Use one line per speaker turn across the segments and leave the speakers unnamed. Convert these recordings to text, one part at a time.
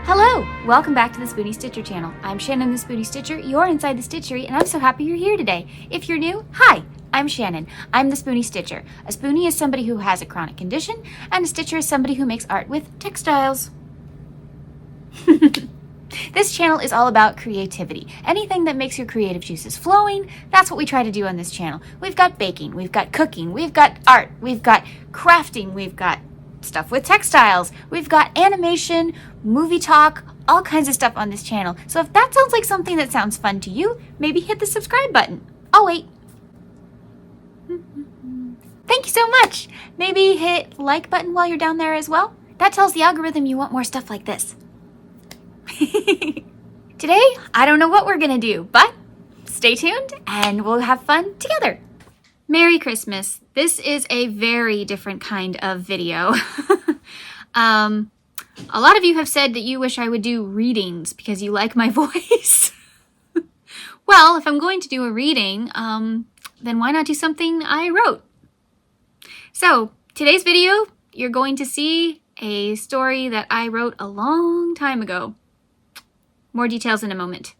Hello! Welcome back to the Spoonie Stitcher channel. I'm Shannon the Spoonie Stitcher. You're inside the Stitchery, and I'm so happy you're here today. If you're new, hi! I'm Shannon. I'm the Spoonie Stitcher. A spoonie is somebody who has a chronic condition, and a stitcher is somebody who makes art with textiles. This channel is all about creativity. Anything that makes your creative juices flowing, that's what we try to do on this channel. We've got baking, we've got cooking, we've got art, we've got crafting, we've got stuff with textiles, we've got animation, movie talk, all kinds of stuff on this channel. So if that sounds like something that sounds fun to you, maybe hit the subscribe button. I'll wait. Thank you so much. Maybe hit like button while you're down there as well. That tells the algorithm you want more stuff like this. Today, I don't know what we're gonna do, but stay tuned and we'll have fun together. Merry Christmas. This is a very different kind of video. A lot of you have said that you wish I would do readings because you like my voice. Well, if I'm going to do a reading, then why not do something I wrote? So, today's video, you're going to see a story that I wrote a long time ago. More details in a moment.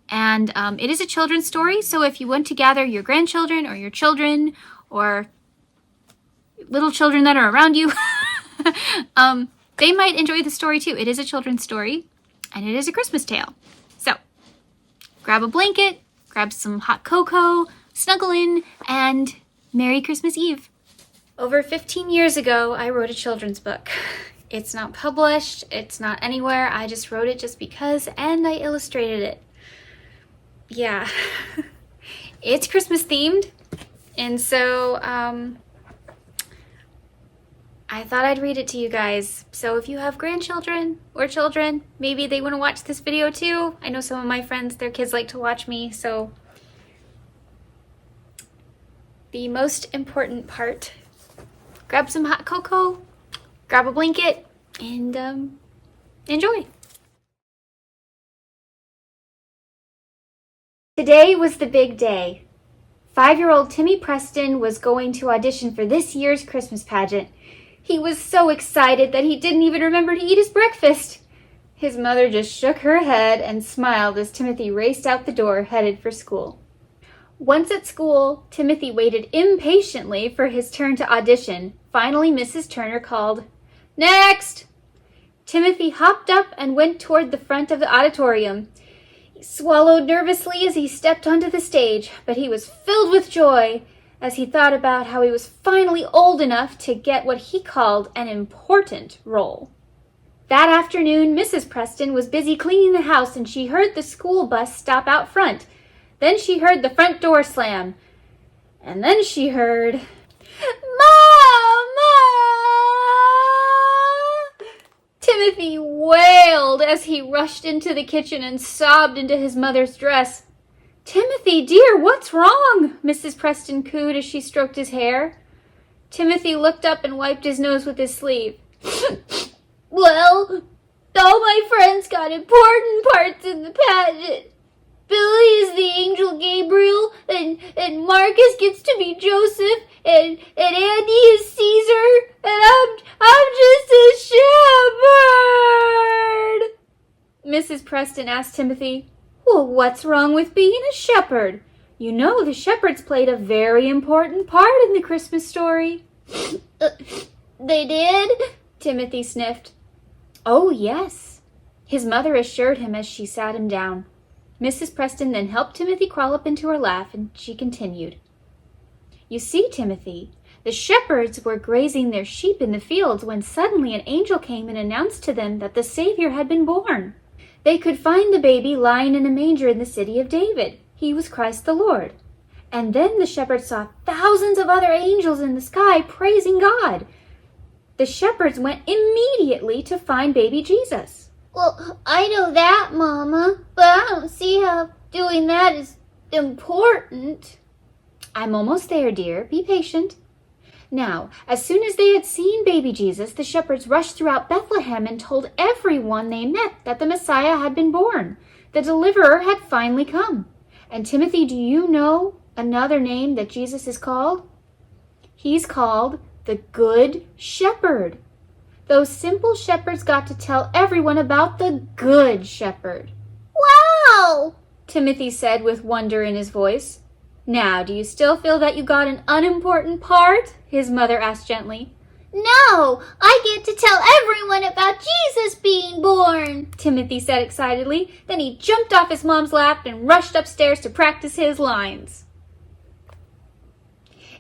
And it is a children's story, so if you want to gather your grandchildren or your children or little children that are around you, they might enjoy the story too. It is a children's story, and it is a Christmas tale. So, grab a blanket, grab some hot cocoa, snuggle in, and Merry Christmas Eve. Over 15 years ago, I wrote a children's book. It's not published, it's not anywhere, I just wrote it just because, and I illustrated it. Yeah, it's Christmas themed, and so I thought I'd read it to you guys. So if you have grandchildren or children, maybe they want to watch this video too. I know some of my friends, their kids like to watch me, so the most important part, grab some hot cocoa, grab a blanket, and enjoy. Today was the big day. 5-year-old Timmy Preston was going to audition for this year's Christmas pageant. He was so excited that he didn't even remember to eat his breakfast. His mother just shook her head and smiled as Timothy raced out the door, headed for school. Once at school, Timothy waited impatiently for his turn to audition. Finally, Mrs. Turner called, "Next!" Timothy hopped up and went toward the front of the auditorium. He swallowed nervously as he stepped onto the stage, but he was filled with joy as he thought about how he was finally old enough to get what he called an important role. That afternoon, Mrs. Preston was busy cleaning the house and she heard the school bus stop out front. Then she heard the front door slam. And then she heard, "Mama!" Timothy wailed as he rushed into the kitchen and sobbed into his mother's dress. "Timothy, dear, what's wrong?" Mrs. Preston cooed as she stroked his hair. Timothy looked up and wiped his nose with his sleeve. "Well, all my friends got important parts in the pageant. Billy is the angel Gabriel, and Marcus gets to be Joseph, and Andy is Caesar, and I'm just a shepherd." Mrs. Preston asked Timothy, "Well, what's wrong with being a shepherd? You know the shepherds played a very important part in the Christmas story." "They did?" Timothy sniffed. "Oh, yes," his mother assured him as she sat him down. Mrs. Preston then helped Timothy crawl up into her lap, and she continued. "You see, Timothy, the shepherds were grazing their sheep in the fields when suddenly an angel came and announced to them that the Savior had been born. They could find the baby lying in a manger in the city of David. He was Christ the Lord. And then the shepherds saw thousands of other angels in the sky praising God. The shepherds went immediately to find baby Jesus." "Well, I know that, Mama, but I don't see how doing that is important." "I'm almost there, dear. Be patient. Now, as soon as they had seen baby Jesus, the shepherds rushed throughout Bethlehem and told everyone they met that the Messiah had been born. The deliverer had finally come. And Timothy, do you know another name that Jesus is called? He's called the Good Shepherd. Those simple shepherds got to tell everyone about the Good Shepherd.
Wow!
Timothy said with wonder in his voice. Now, do you still feel that you got an unimportant part? His mother asked gently.
No, I get to tell everyone about Jesus being born,
Timothy said excitedly. Then he jumped off his mom's lap and rushed upstairs to practice his lines.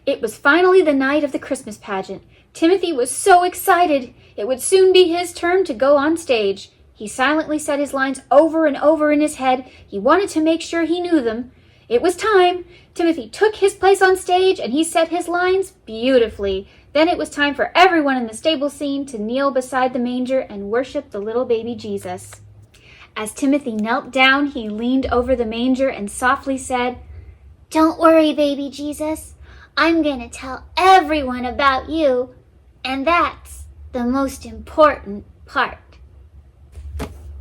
It was finally the night of the Christmas pageant. Timothy was so excited. It would soon be his turn to go on stage. He silently said his lines over and over in his head. He wanted to make sure he knew them. It was time. Timothy took his place on stage and he said his lines beautifully. Then it was time for everyone in the stable scene to kneel beside the manger and worship the little baby Jesus. As Timothy knelt down, he leaned over the manger and softly said,
Don't worry, baby Jesus. I'm going to tell everyone about you, and that's the most important part.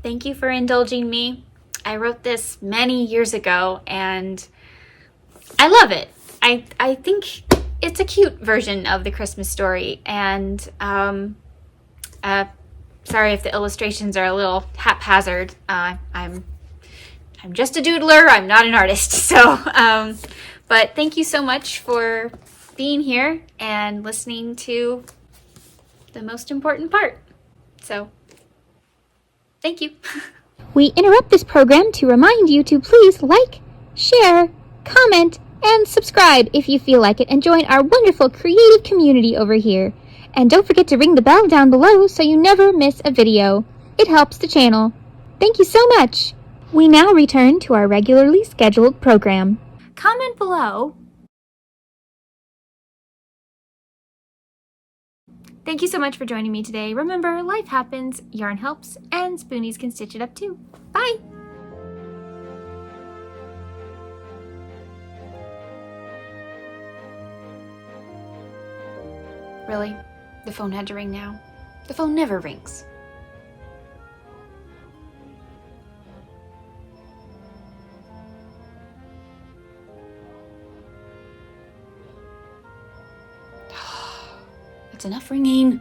Thank you for indulging me. I wrote this many years ago, and I love it. I think it's a cute version of the Christmas story, and sorry if the illustrations are a little haphazard. I'm just a doodler. I'm not an artist, so but thank you so much for being here and listening to the most important part. So, thank you.
We interrupt this program to remind you to please like, share, comment, and subscribe if you feel like it, and join our wonderful creative community over here. And don't forget to ring the bell down below so you never miss a video. It helps the channel. Thank you so much. We now return to our regularly scheduled program.
Comment below. Thank you so much for joining me today. Remember, life happens, yarn helps, and spoonies can stitch it up too. Bye! Really? The phone had to ring now? The phone never rings. It's enough ringing.